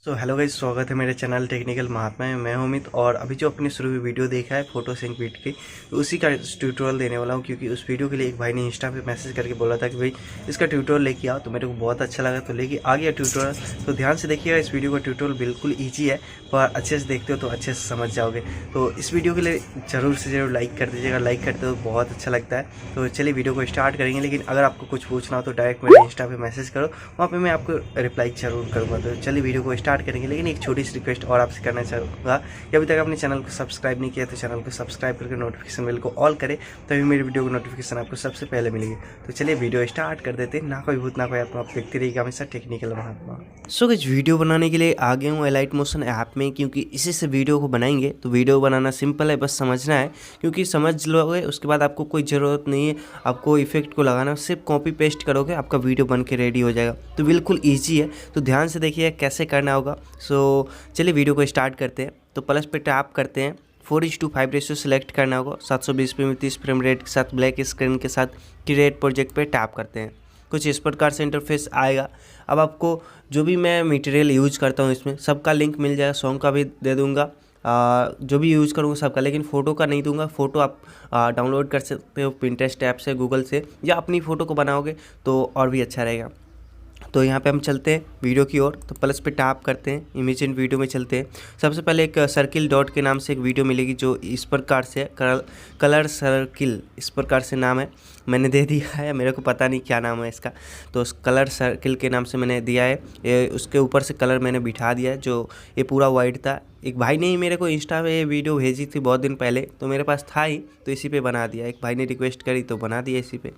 Hello guys, स्वागत है मेरे चैनल टेक्निकल महात्मा में। मैं हूं अमित और अभी जो अपने शुरू में वीडियो देखा है फोटो सिंक बीट की, तो उसी का ट्यूटोरियल देने वाला हूं। क्योंकि उस वीडियो के लिए एक भाई ने इंस्टा पे मैसेज करके बोला था कि भाई इसका ट्यूटोरियल लेके आओ, तो मेरे को बहुत अच्छा लगा तो लेके आ गया ट्यूटोरियल। तो ध्यान से देखिएगा, इस वीडियो का ट्यूटोरियल बिल्कुल ईजी है, पर अच्छे से देखते हो तो अच्छे से समझ जाओगे। तो इस वीडियो के लिए ज़रूर से ज़रूर लाइक कर दीजिएगा, लाइक करते हो बहुत अच्छा लगता है। तो चलिए वीडियो को स्टार्ट करेंगे, लेकिन अगर आपको कुछ पूछना हो तो डायरेक्ट मेरे इंस्टा पे मैसेज करो, वहाँ पे मैं आपको रिप्लाई जरूर करूँगा। तो चलिए वीडियो को स्टार्ट करेंगे, लेकिन एक छोटी सी रिक्वेस्ट और आपसे करना चाहूँगा कि अभी तक आपने चैनल को सब्सक्राइब नहीं किया तो चैनल को सब्सक्राइब करके नोटिफिकेशन बेल को ऑल करें, तभी मेरी वीडियो की नोटिफिकेशन आपको सबसे पहले मिलेगी। तो चलिए वीडियो स्टार्ट कर देते हैं। ना कोई भूत ना कोई आत्मा, आप देखते रहिएगा हमेशा टेक्निकल महात्मा। सो कुछ वीडियो बनाने के लिए आ गए हूँ अलाइटमोशन ऐप में, क्योंकि इसी से वीडियो को बनाएंगे। तो वीडियो बनाना सिंपल है, बस समझना है, क्योंकि समझ लोगे उसके बाद आपको कोई ज़रूरत नहीं है आपको इफेक्ट को लगाना, सिर्फ कॉपी पेस्ट करोगे आपका वीडियो बन के रेडी हो जाएगा। तो बिल्कुल ईजी है, तो ध्यान से देखिए कैसे करना होगा। सो चलिए वीडियो को स्टार्ट करते हैं। तो प्लस पे टैप करते हैं, 4:5 रेशियो सेलेक्ट करना होगा, 720p में 30 फ्रेम रेट के साथ ब्लैक स्क्रीन के साथ क्रिएट प्रोजेक्ट पे टैप करते हैं। कुछ इस प्रकार से इंटरफेस आएगा। अब आपको जो भी मैं मटेरियल यूज करता हूँ इसमें सबका लिंक मिल जाएगा, सॉन्ग का भी दे दूँगा, जो भी यूज़ करूँगा सबका, लेकिन फ़ोटो का नहीं दूंगा। फ़ोटो आप डाउनलोड कर सकते हो पिंटरेस्ट ऐप से, गूगल से, या अपनी फ़ोटो को बनाओगे तो और भी अच्छा रहेगा। तो यहाँ पे हम चलते हैं वीडियो की ओर। तो प्लस पे टैप करते हैं, इमेज इन वीडियो में चलते हैं। सबसे पहले एक सर्किल डॉट के नाम से एक वीडियो मिलेगी, जो इस प्रकार से कलर सर्किल इस प्रकार से नाम है, मैंने दे दिया है, मेरे को पता नहीं क्या नाम है इसका। तो उस कलर सर्किल के नाम से मैंने दिया है, उसके ऊपर से कलर मैंने बिठा दिया है। जो ये पूरा वाइट था, एक भाई ने ही मेरे को इंस्टा पे ये वीडियो भेजी थी बहुत दिन पहले, तो मेरे पास था ही, तो इसी पे बना दिया। एक भाई ने रिक्वेस्ट करी तो बना दिया इसी पे।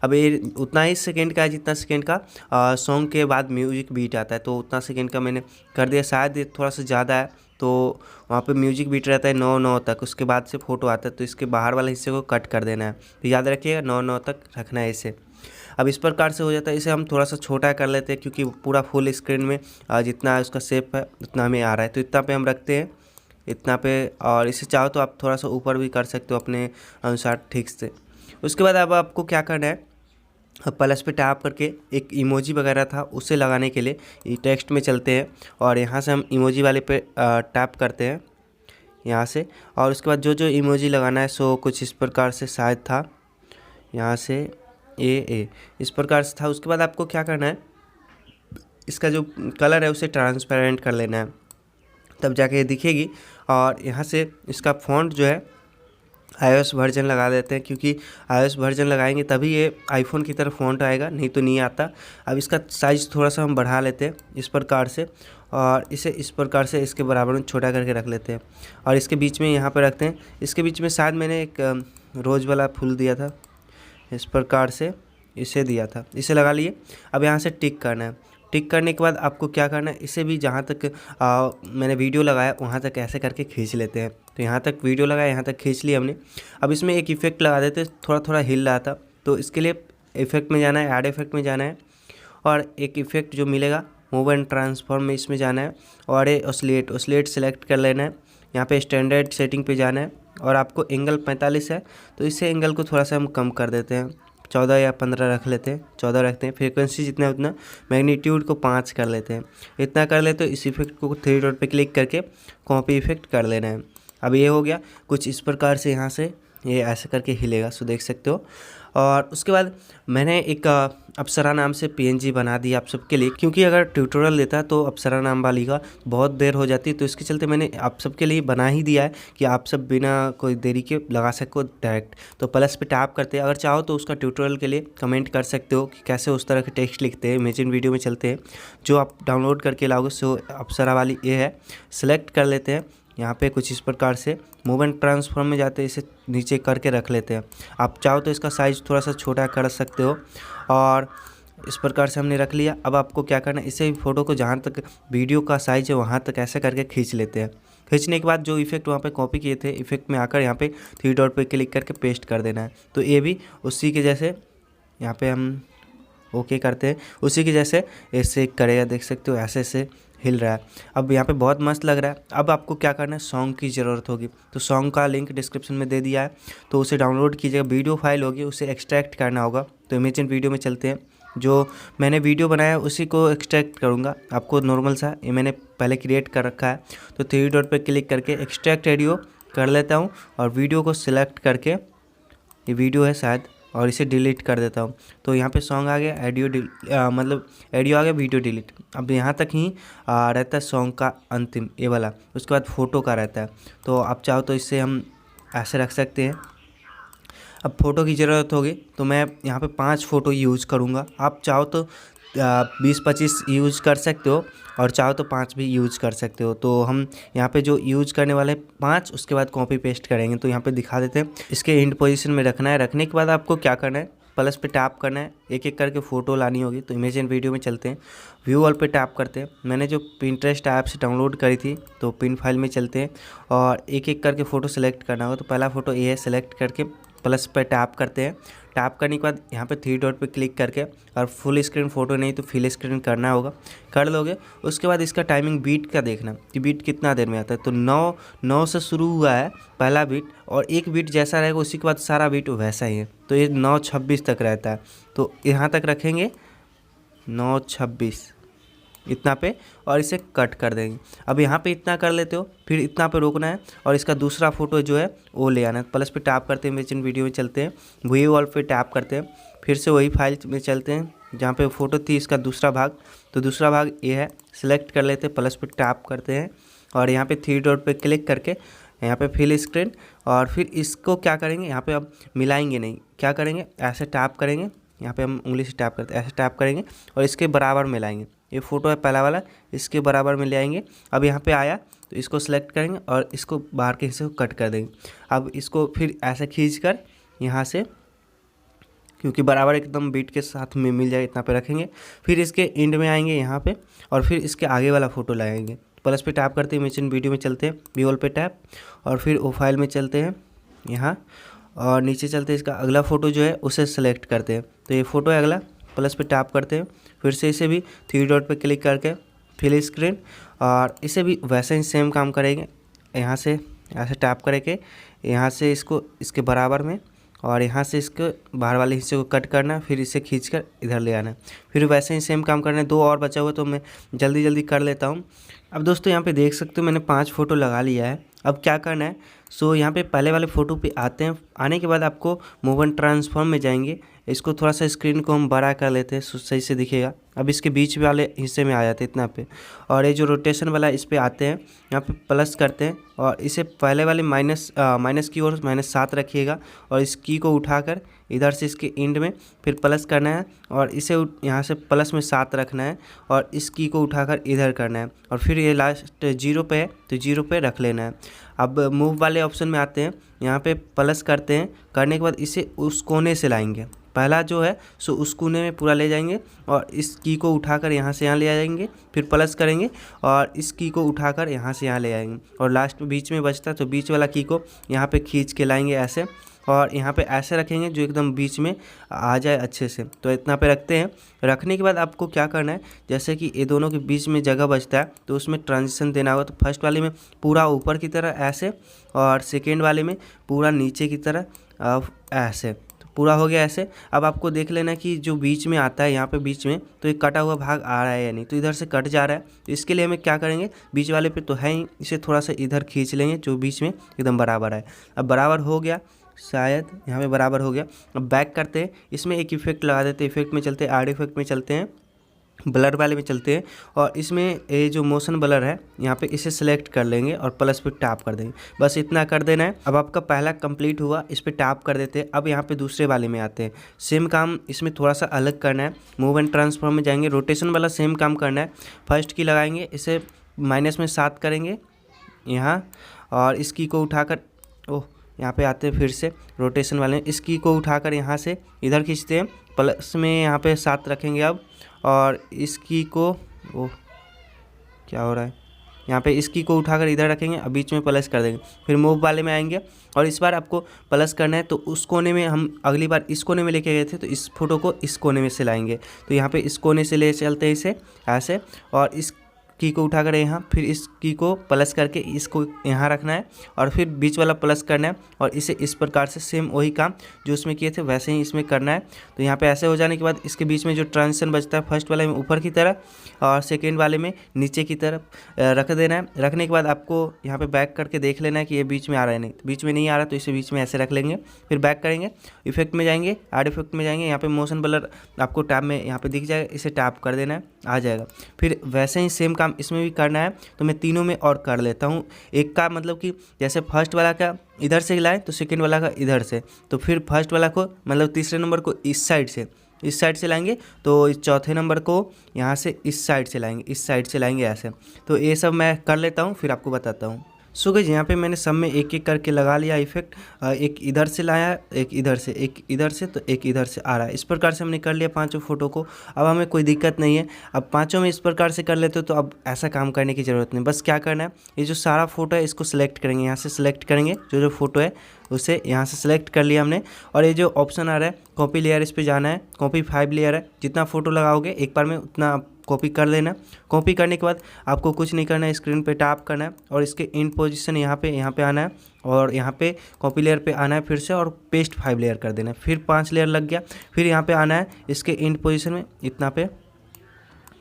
अब ये उतना ही सेकंड का है जितना सेकंड का सॉन्ग के बाद म्यूजिक बीट आता है, तो उतना सेकंड का मैंने कर दिया। शायद ये थोड़ा सा ज़्यादा है, तो वहाँ पे म्यूजिक बीट रहता है 9 तक, उसके बाद से फ़ोटो आता है, तो इसके बाहर वाले हिस्से को कट कर देना है। तो याद रखिएगा 9 तक रखना है इसे। अब इस प्रकार से हो जाता है। इसे हम थोड़ा सा छोटा कर लेते हैं, क्योंकि पूरा फुल स्क्रीन में जितना उसका शेप है उतना हमें आ रहा है, तो इतना पे हम रखते हैं, इतना पे। और इसे चाहो तो आप थोड़ा सा ऊपर भी कर सकते हो अपने अनुसार ठीक से। उसके बाद अब आपको क्या करना है, प्लस पे टैप करके एक इमोजी वगैरह था उसे लगाने के लिए टेक्स्ट में चलते हैं, और यहाँ से हम इमोजी वाले पे टैप करते हैं यहाँ से। और उसके बाद जो जो इमोजी लगाना है सो कुछ इस प्रकार से शायद था, यहाँ से ए इस प्रकार से था। उसके बाद आपको क्या करना है, इसका जो कलर है उसे ट्रांसपेरेंट कर लेना है, तब जाके ये दिखेगी। और यहाँ से इसका फ़ॉन्ट जो है iOS वर्जन लगा देते हैं, क्योंकि iOS वर्जन लगाएंगे तभी ये आईफोन की तरह फ़ॉन्ट आएगा, नहीं तो नहीं आता। अब इसका साइज़ थोड़ा सा हम बढ़ा लेते हैं इस प्रकार से, और इसे इस प्रकार से इसके बराबर में छोटा करके रख लेते हैं, और इसके बीच में यहाँ पर रखते हैं। इसके बीच में शायद मैंने एक रोज़ वाला फूल दिया था, इस प्रकार से इसे दिया था, इसे लगा लिए। अब यहाँ से टिक करना है। टिक करने के बाद आपको क्या करना है, इसे भी जहाँ तक मैंने वीडियो लगाया वहाँ तक ऐसे करके खींच लेते हैं। तो यहाँ तक वीडियो लगाया, यहाँ तक खींच लिया हमने। अब इसमें एक इफेक्ट लगा देते हैं, थोड़ा थोड़ा हिल रहा था, तो इसके लिए इफेक्ट में जाना है, ऐड इफेक्ट में जाना है, और एक इफेक्ट जो मिलेगा मूव एंड ट्रांसफॉर्म में इसमें जाना है, और ये ओसलेट सेलेक्ट कर लेना है। यहाँ पे स्टैंडर्ड सेटिंग पे जाना है, और आपको एंगल 45 है, तो इससे एंगल को थोड़ा सा हम कम कर देते हैं, 14 या 15 रख लेते हैं, 14 रखते हैं। फ्रीक्वेंसी जितना है उतना, मैग्नीट्यूड को 5 कर लेते हैं। इतना कर ले तो इस इफेक्ट को 3 डॉट पे क्लिक करके कॉपी इफेक्ट कर लेना है। अब ये हो गया कुछ इस प्रकार से, यहाँ से ये ऐसे करके हिलेगा, सो देख सकते हो। और उसके बाद मैंने एक अप्सरा नाम से PNG बना दिया आप सबके लिए, क्योंकि अगर ट्यूटोरियल देता तो अप्सरा नाम वाली का बहुत देर हो जाती, तो इसके चलते मैंने आप सबके लिए बना ही दिया है कि आप सब बिना कोई देरी के लगा सको डायरेक्ट। तो प्लस पे टैप करते हैं, अगर चाहो तो उसका ट्यूटोरियल के लिए कमेंट कर सकते हो कि कैसे उस तरह के टेक्स्ट लिखते हैं। इमेजिन वीडियो में चलते हैं, जो आप डाउनलोड करके लाओगे सो अप्सरा वाली ये है। सेलेक्ट कर लेते हैं, यहाँ पे कुछ इस प्रकार से मूव एंड ट्रांसफॉर्म में जाते हैं, इसे नीचे करके रख लेते हैं। आप चाहो तो इसका साइज़ थोड़ा सा छोटा कर सकते हो, और इस प्रकार से हमने रख लिया। अब आपको क्या करना है, इसे फ़ोटो को जहाँ तक वीडियो का साइज़ है वहाँ तक ऐसे करके खींच लेते हैं। खींचने के बाद जो इफेक्ट वहाँ पे कॉपी किए थे, इफेक्ट में आकर यहाँ पे 3 डॉट पे क्लिक करके पेस्ट कर देना है। तो ये भी उसी के जैसे यहाँ पे हम ओके करते हैं, उसी के जैसे ऐसे करेगा, देख सकते हो ऐसे ऐसे हिल रहा है। अब यहाँ पे बहुत मस्त लग रहा है। अब आपको क्या करना है, सॉन्ग की ज़रूरत होगी, तो सॉन्ग का लिंक डिस्क्रिप्शन में दे दिया है, तो उसे डाउनलोड कीजिएगा। वीडियो फाइल होगी, उसे एक्सट्रैक्ट करना होगा। तो इमेजिन वीडियो में चलते हैं, जो मैंने वीडियो बनाया उसी को एक्सट्रैक्ट करूँगा। आपको नॉर्मल सा ये मैंने पहले क्रिएट कर रखा है। तो थ्री डॉट पे क्लिक करके एक्सट्रैक्ट ऑडियो कर लेता हूँ और वीडियो को सिलेक्ट करके, ये वीडियो है शायद, और इसे डिलीट कर देता हूँ। तो यहाँ पे सॉन्ग आ गया, मतलब ऑडियो आ गया, वीडियो डिलीट। अब यहाँ तक ही रहता है सॉन्ग का अंतिम ये वाला, उसके बाद फ़ोटो का रहता है। तो आप चाहो तो इससे हम ऐसे रख सकते हैं। अब फ़ोटो की ज़रूरत होगी तो मैं यहाँ पे 5 फ़ोटो यूज़ करूँगा। आप चाहो तो 20-25 यूज़ कर सकते हो और चाहो तो 5 भी यूज़ कर सकते हो। तो हम यहाँ पे जो यूज़ करने वाले 5, उसके बाद कॉपी पेस्ट करेंगे। तो यहाँ पे दिखा देते हैं। इसके इंड पोजीशन में रखना है। रखने के बाद आपको क्या करना है, प्लस पे टैप करना है, एक एक करके फ़ोटो लानी होगी। तो इमेज एंड वीडियो में चलते हैं, व्यू ऑल पे टैप करते हैं। मैंने जो पिंटरेस्ट ऐप से डाउनलोड करी थी, तो पिन फाइल में चलते हैं और एक एक करके फ़ोटो सेलेक्ट करना होगा। तो पहला फ़ोटो ये है, सेलेक्ट करके प्लस पे टैप करते हैं। टैप करने के बाद यहाँ पे थ्री डॉट पे क्लिक करके, और फुल स्क्रीन फ़ोटो नहीं तो फुल स्क्रीन करना होगा, कर लोगे। उसके बाद इसका टाइमिंग बीट का देखना कि बीट कितना देर में आता है। तो 9 से शुरू हुआ है पहला बीट, और एक बीट जैसा रहेगा उसी के बाद सारा बीट वैसा ही है। तो ये 9:26 तक रहता है। तो यहाँ तक रखेंगे 9:26 इतना पे, और इसे कट कर देंगे। अब यहाँ पे इतना कर लेते हो, फिर इतना पे रोकना है और इसका दूसरा फ़ोटो जो है वो ले आना है। प्लस पे टैप करते हैं, इमेज एंड वीडियो में चलते हैं, व्यू ऑल पे टैप करते हैं, फिर से वही फाइल में चलते हैं जहाँ पे फ़ोटो थी इसका दूसरा भाग। तो दूसरा भाग ये है, सिलेक्ट कर लेते हैं, प्लस पे टैप करते हैं और यहाँ पे थ्री डॉट पे क्लिक करके यहाँ पे फिल स्क्रीन, और फिर इसको क्या करेंगे, यहाँ पे अब मिलाएंगे नहीं, क्या करेंगे, ऐसे टैप करेंगे, यहाँ पे हम उंगली से टैप करते हैं, ऐसे टैप करेंगे और इसके बराबर में लाएंगे। ये फ़ोटो है पहला वाला, इसके बराबर में ले आएंगे। अब यहाँ पे आया तो इसको सेलेक्ट करेंगे और इसको बाहर के हिस्से को कट कर देंगे। अब इसको फिर ऐसे खींच कर यहाँ से, क्योंकि बराबर एकदम बीट के साथ में मिल जाए, इतना पे रखेंगे। फिर इसके एंड में आएंगे यहाँ पे और फिर इसके आगे वाला फ़ोटो लाएंगे। प्लस पे टैप करते हैं, इमेज एंड वीडियो में चलते हैं, व्यू ऑल पे टैप, और फिर वो फाइल में चलते हैं यहाँ, और नीचे चलते हैं, इसका अगला फ़ोटो जो है उसे सेलेक्ट करते हैं। तो ये फ़ोटो है अगला, प्लस पे टैप करते हैं, फिर से इसे भी थ्री डॉट पे क्लिक करके फिल स्क्रीन, और इसे भी वैसे ही सेम काम करेंगे। यहाँ से ऐसे टैप करके यहाँ से इसको इसके बराबर में, और यहाँ से इसके बाहर वाले हिस्से को कट करना, फिर इसे खींचकर इधर ले आना, फिर वैसे ही सेम काम करना है। 2 और बचा हुआ तो मैं जल्दी कर लेता हूँ। अब दोस्तों यहाँ पे देख सकते हो मैंने 5 फ़ोटो लगा लिया है। अब क्या करना है, यहाँ पे पहले वाले फ़ोटो पे आते हैं। आने के बाद आपको मूव एंड ट्रांसफॉर्म में जाएंगे, इसको थोड़ा सा स्क्रीन को हम बड़ा कर लेते हैं, सही से दिखेगा। अब इसके बीच वाले हिस्से में आ जाते हैं इतना पे, और ये जो रोटेशन वाला इस पे आते हैं, यहाँ पे प्लस करते हैं और इसे पहले वाले माइनस की ओर -7 रखिएगा, और इस की को उठाकर इधर से इसके एंड में फिर प्लस करना है, और इसे यहाँ से प्लस में 7 रखना है, और इस की को उठाकर इधर करना है, और फिर ये लास्ट 0 पे है तो 0 पे रख लेना है। अब मूव वाले ऑप्शन में आते हैं, यहाँ पे प्लस करते हैं, करने के बाद इसे उस कोने से लाएंगे, पहला जो है सो उस कोने में पूरा ले जाएंगे, और इस की को उठाकर यहाँ से यहाँ ले आएंगे, फिर प्लस करेंगे और इस की को उठाकर यहाँ से यहाँ ले आएंगे, और लास्ट में बीच में बचता है तो बीच वाला की को यहाँ पे खींच के लाएंगे ऐसे, और यहाँ पे ऐसे रखेंगे जो एकदम बीच में आ जाए अच्छे से। तो इतना पे रखते हैं। रखने के बाद आपको क्या करना है, जैसे कि ये दोनों के बीच में जगह बचता है तो उसमें ट्रांजिशन देना होगा। तो फर्स्ट वाले में पूरा ऊपर की तरह ऐसे, और सेकेंड वाले में पूरा नीचे की तरह ऐसे, पूरा हो गया ऐसे। अब आपको देख लेना कि जो बीच में आता है यहाँ पे बीच में, तो एक कटा हुआ भाग आ रहा है या नहीं, तो इधर से कट जा रहा है। तो इसके लिए हमें क्या करेंगे, बीच वाले पे तो है ही, इसे थोड़ा सा इधर खींच लेंगे जो बीच में एकदम बराबर है। अब बराबर हो गया, शायद यहाँ पे बराबर हो गया। अब बैक करते हैं, इसमें एक इफेक्ट लगा देते हैं, इफेक्ट में चलते हैं, आर्ट इफेक्ट में चलते हैं, ब्लर वाले में चलते हैं, और इसमें ये जो मोशन ब्लर है यहाँ पे इसे सेलेक्ट कर लेंगे और प्लस पे टैप कर देंगे, बस इतना कर देना है। अब आपका पहला कंप्लीट हुआ, इस पे टैप कर देते हैं। अब यहाँ पे दूसरे वाले में आते हैं, सेम काम इसमें थोड़ा सा अलग करना है। मूव एंड ट्रांसफॉर्म में जाएंगे, रोटेशन वाला सेम काम करना है। फर्स्ट की लगाएंगे, इसे -7 करेंगे यहाँ, और इस की को उठाकर यहाँ पे आते हैं, फिर से रोटेशन वाले इस की को उठाकर यहाँ से इधर खींचते हैं, प्लस में यहाँ पे 7 रखेंगे अब, और इस की को क्या हो रहा है, यहाँ पे इस की को उठाकर इधर रखेंगे, अब बीच में प्लस कर देंगे। फिर मूव वाले में आएंगे, और इस बार आपको प्लस करना है। तो उस कोने में हम अगली बार इस कोने में लेके गए थे, तो इस फोटो को इस कोने में से लाएंगे। तो यहाँ पे इस कोने से ले चलते हैं इसे ऐसे, और इस की को उठा कर यहाँ, फिर इस की को प्लस करके इसको यहाँ रखना है और फिर बीच वाला प्लस करना है और इसे इस प्रकार से सेम वही काम जो उसमें किए थे वैसे ही इसमें करना है। तो यहाँ पे ऐसे हो जाने के बाद इसके बीच में जो ट्रांजिशन बचता है फर्स्ट वाले में ऊपर की तरफ और सेकेंड वाले में नीचे की तरफ रख देना है। रखने के बाद आपको यहाँ पे बैक करके देख लेना है कि ये बीच में आ रहा है, नहीं बीच में नहीं आ रहा तो इसे बीच में ऐसे रख लेंगे। फिर बैक करेंगे, इफेक्ट में जाएंगे, ऐड इफेक्ट में जाएंगे, यहाँ पे मोशन ब्लर आपको टैब में यहाँ पे दिख जाएगा, इसे टैप कर देना है, आ जाएगा। फिर वैसे ही सेम काम इसमें भी करना है। तो मैं तीनों में और कर लेता हूँ। एक का मतलब कि जैसे फर्स्ट वाला का इधर से लाएँ तो सेकेंड वाला का इधर से, तो फिर फर्स्ट वाला को मतलब तीसरे नंबर को इस साइड से लाएंगे, तो इस चौथे नंबर को यहाँ से इस साइड से लाएंगे ऐसे। तो ये सब मैं कर लेता हूँ, फिर आपको बताता हूँ। सो गाइस यहाँ पे मैंने सब में एक एक करके लगा लिया इफेक्ट। एक इधर से लाया, एक इधर से, एक इधर से, तो एक इधर से आ रहा है। इस प्रकार से हमने कर लिया पांचों फोटो को। अब हमें कोई दिक्कत नहीं है, अब पांचों में इस प्रकार से कर लेते हो तो अब ऐसा काम करने की ज़रूरत नहीं। बस क्या करना है, ये जो सारा फोटो है इसको सिलेक्ट करेंगे, यहाँ से सिलेक्ट करेंगे जो फोटो है उसे यहाँ से सिलेक्ट कर लिया हमने। और ये जो ऑप्शन आ रहा है कॉपी लेयर, इस पर जाना है। कॉपी 5 लेयर है, जितना फोटो लगाओगे एक बार में उतना कॉपी कर लेना। कॉपी करने के बाद आपको कुछ नहीं करना है, स्क्रीन पे टैप करना है और इसके इन पोजीशन यहाँ पे आना है और यहाँ पे कॉपी लेयर पे आना है फिर से और पेस्ट 5 लेयर कर देना है। फिर 5 लेयर लग गया। फिर यहाँ पे आना है इसके इन पोजीशन में इतना पे,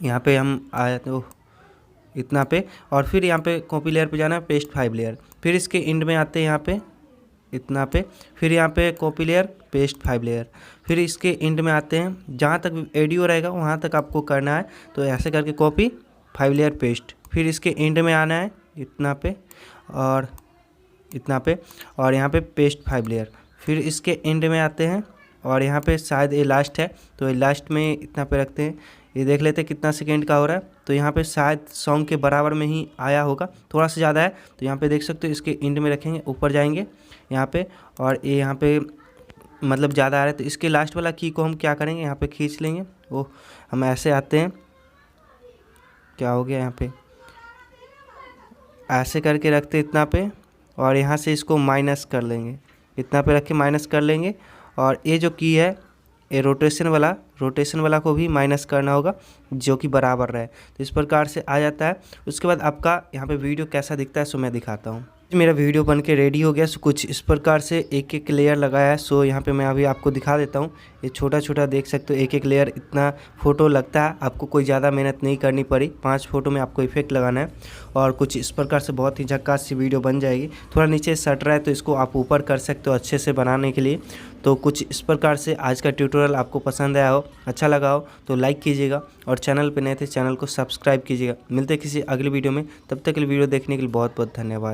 यहाँ पे हम आए तो इतना पे, और फिर यहाँ पे कॉपी लेयर पे जाना है, पेस्ट 5 लेयर। फिर इसके इंड में आते हैं यहाँ पे इतना पे, फिर यहाँ पे कॉपी लेयर, पेस्ट 5 लेयर। फिर इसके इंड में आते हैं, जहाँ तक एडियो रहेगा वहाँ तक आपको करना है। तो ऐसे करके कॉपी 5 लेयर पेस्ट। फिर इसके इंड में आना है इतना पे और इतना पे, और यहाँ पे पेस्ट 5 लेयर। फिर इसके इंड में आते हैं और यहाँ पे शायद ये लास्ट है तो ये लास्ट में इतना पे रखते हैं। ये देख लेते हैं कितना सेकेंड का हो रहा है, तो यहाँ पे शायद सॉन्ग के बराबर में ही आया होगा, थोड़ा सा ज़्यादा है। तो यहाँ पे देख सकते हो इसके इंड में रखेंगे, ऊपर जाएंगे यहाँ पे, और ये यहाँ पे मतलब ज़्यादा आ रहा है तो इसके लास्ट वाला की को हम क्या करेंगे, यहाँ पे खींच लेंगे। वो हम ऐसे आते हैं, क्या हो गया, यहाँ पे ऐसे करके रखते इतना पे और यहाँ से इसको माइनस कर लेंगे, इतना पे रख के माइनस कर लेंगे। और ये जो की है ये रोटेशन वाला को भी माइनस करना होगा जो कि बराबर रहे। तो इस प्रकार से आ जाता है। उसके बाद आपका यहाँ पे वीडियो कैसा दिखता है सो मैं दिखाता हूँ। मेरा वीडियो बन के रेडी हो गया। सो कुछ इस प्रकार से एक एक लेयर लगाया है। सो यहाँ पे मैं अभी आपको दिखा देता हूँ। ये छोटा छोटा देख सकते हो, एक एक लेयर इतना फ़ोटो लगता है। आपको कोई ज़्यादा मेहनत नहीं करनी पड़ी, 5 फोटो में आपको इफेक्ट लगाना है और कुछ इस प्रकार से बहुत ही झक्कास सी वीडियो बन जाएगी। थोड़ा नीचे सट रहा है तो इसको आप ऊपर कर सकते हो अच्छे से बनाने के लिए। तो कुछ इस प्रकार से आज का ट्यूटोरियल आपको पसंद आया हो, अच्छा लगा हो तो लाइक कीजिएगा और चैनल पे नए थे चैनल को सब्सक्राइब कीजिएगा। मिलते हैं किसी अगली वीडियो में, तब तक के लिए वीडियो देखने के लिए बहुत बहुत धन्यवाद।